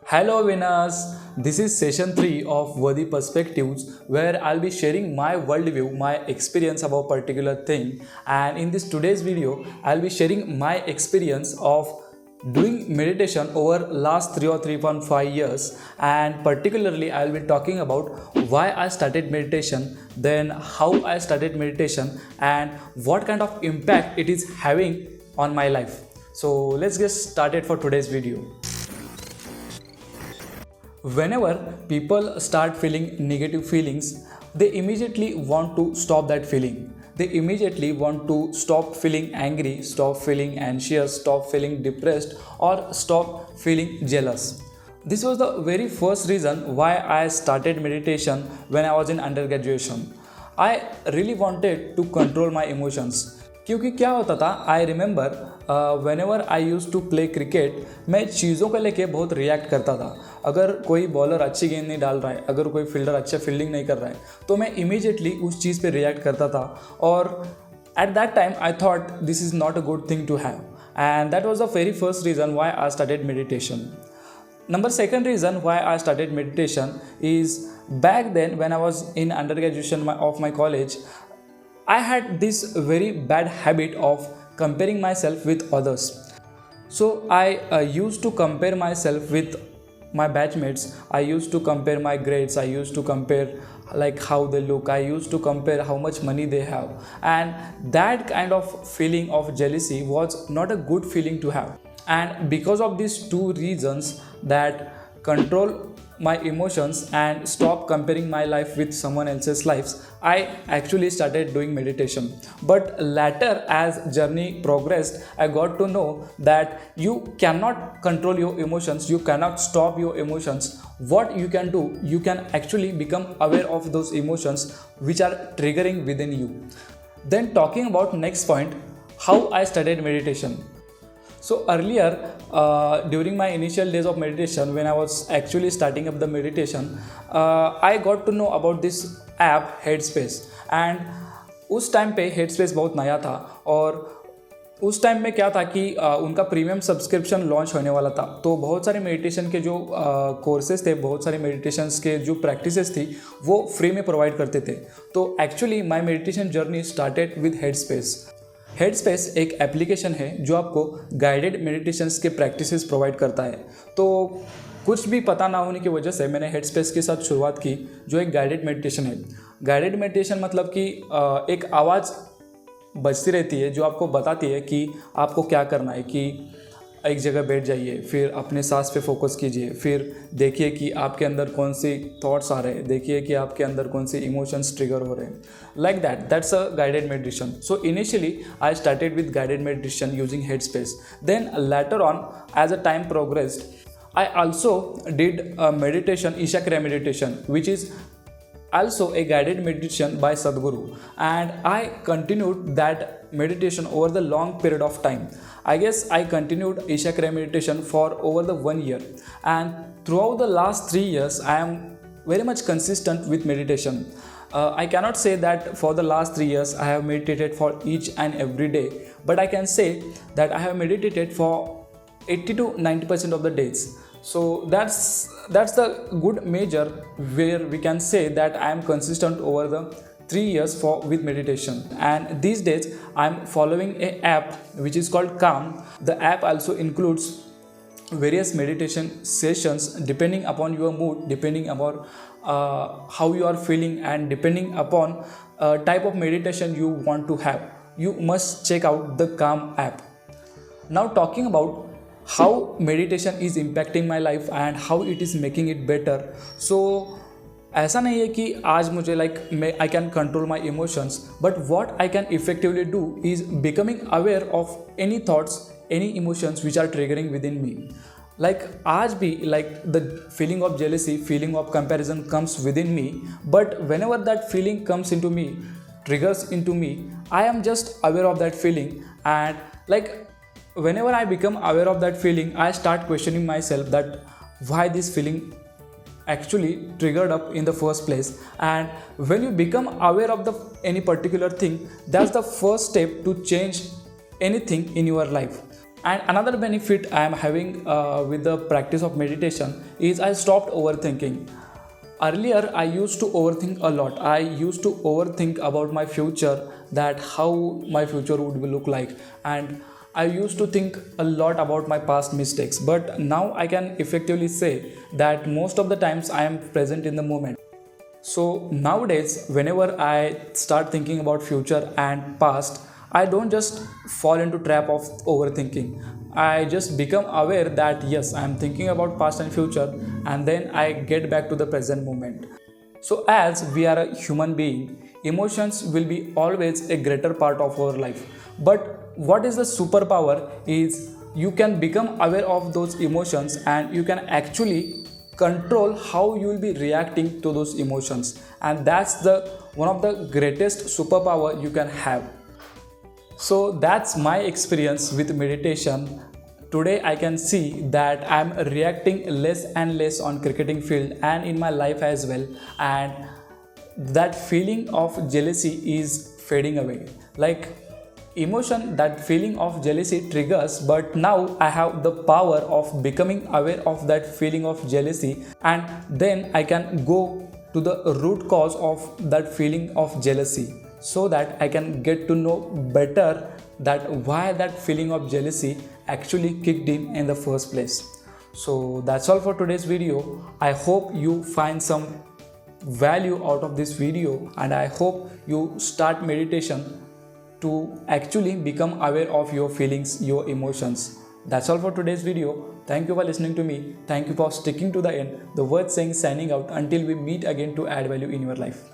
Hello winners, this is session 3 of Worthy Perspectives where I'll be sharing my worldview, my experience about particular thing, and in this today's video I'll be sharing my experience of doing meditation over last 3 or 3.5 years, and particularly I'll be talking about why I started meditation, then how I started meditation and what kind of impact it is having on my life. So let's get started for today's video. Whenever people start feeling negative feelings, they immediately want to stop that feeling. They immediately want to stop feeling angry, stop feeling anxious, stop feeling depressed, or stop feeling jealous. This was the very first reason why I started meditation when I was in undergraduation. I really wanted to control my emotions. क्योंकि क्या होता था, I remember whenever I use to play cricket, मैं चीज़ों को लेके बहुत react करता था. अगर कोई बॉलर अच्छी गेंद नहीं डाल रहा है, अगर कोई फील्डर अच्छा फील्डिंग नहीं कर रहा है, तो मैं इमीडिएटली उस चीज़ पे रिएक्ट करता था. और at that time I thought this is not a good thing to have, and that was the very first reason why I started meditation. Number second reason why I started meditation is back then when I was in undergraduation of my college, I had this very bad habit of comparing myself with others. So I used to compare myself with my batchmates. I used to compare my grades. I used to compare like how they look. I used to compare how much money they have. And that kind of feeling of jealousy was not a good feeling to have. And because of these two reasons, that control my emotions and stop comparing my life with someone else's lives, I actually started doing meditation. But later, as journey progressed, I got to know that you cannot control your emotions, you cannot stop your emotions. What you can do, you can actually become aware of those emotions which are triggering within you. Then talking about next point, how I started meditation. So earlier, during my initial days of meditation, when I was actually starting up the meditation, I got to know about this app headspace. And उस time पे headspace बहुत नया था, और उस time में क्या था कि उनका प्रीमियम सब्सक्रिप्शन लॉन्च होने वाला था. तो बहुत सारे मेडिटेशन के जो कोर्सेज थे, बहुत सारे मेडिटेशंस के जो प्रैक्टिसेस थी, वो फ्री में प्रोवाइड करते थे. तो actually my meditation journey started with headspace. Headspace एक एप्लीकेशन है जो आपको गाइडेड मेडिटेशंस के प्रैक्टिसेस प्रोवाइड करता है. तो कुछ भी पता ना होने की वजह से मैंने हेडस्पेस के साथ शुरुआत की, जो एक गाइडेड मेडिटेशन है. गाइडेड मेडिटेशन मतलब कि एक आवाज़ बजती रहती है जो आपको बताती है कि आपको क्या करना है. कि एक जगह बैठ जाइए, फिर अपने सांस पे फोकस कीजिए, फिर देखिए कि आपके अंदर कौन सी थॉट्स आ रहे हैं, देखिए कि आपके अंदर कौन सी इमोशंस ट्रिगर हो रहे हैं. Like that's a guided meditation. So initially I started with guided meditation using Headspace. Then later on, as a time progressed, I also did a meditation, Ishakriya meditation, which is also a guided meditation by Sadhguru, and I continued that meditation over the long period of time. I guess I continued Ishakriya meditation for over the 1 year, and throughout the last 3 years I am very much consistent with meditation. I cannot say that for the last 3 years I have meditated for each and every day, but I can say that I have meditated for 80 to 90% of the days. So that's the good measure where we can say that I am consistent over the 3 years with meditation. And these days I am following a app which is called Calm. The app also includes various meditation sessions depending upon your mood, depending upon how you are feeling, and depending upon type of meditation you want to have. You must check out the Calm app. Now talking about how meditation is impacting my life and how it is making it better. So ऐसा नहीं है कि आज मुझे I can control my emotions, but what I can effectively do is becoming aware of any thoughts, any emotions which are triggering within me. आज भी the feeling of jealousy, feeling of comparison comes within me, but whenever that feeling comes into me, triggers into me, I am just aware of that feeling. And whenever I become aware of that feeling, I start questioning myself that why this feeling actually triggered up in the first place. And when you become aware of any particular thing, that's the first step to change anything in your life. And another benefit I am having with the practice of meditation is I stopped overthinking. Earlier, I used to overthink a lot. I used to overthink about my future, that how my future would look like, and I used to think a lot about my past mistakes. But now I can effectively say that most of the times I am present in the moment. So nowadays, whenever I start thinking about future and past, I don't just fall into trap of overthinking. I just become aware that yes, I am thinking about past and future, and then I get back to the present moment. So as we are a human being, emotions will be always a greater part of our life. But what is the superpower is you can become aware of those emotions, and you can actually control how you will be reacting to those emotions, and that's the one of the greatest superpower you can have. So that's my experience with meditation. Today I can see that I'm reacting less and less on cricketing field and in my life as well, and that feeling of jealousy is fading away. Like emotion, that feeling of jealousy triggers, but now I have the power of becoming aware of that feeling of jealousy, and then I can go to the root cause of that feeling of jealousy, so that I can get to know better that why that feeling of jealousy actually kicked in the first place. So that's all for today's video. I hope you find some value out of this video, and I hope you start meditation to actually become aware of your feelings, your emotions. That's all for today's video. Thank you for listening to me. Thank you for sticking to the end. The word saying signing out until we meet again to add value in your life.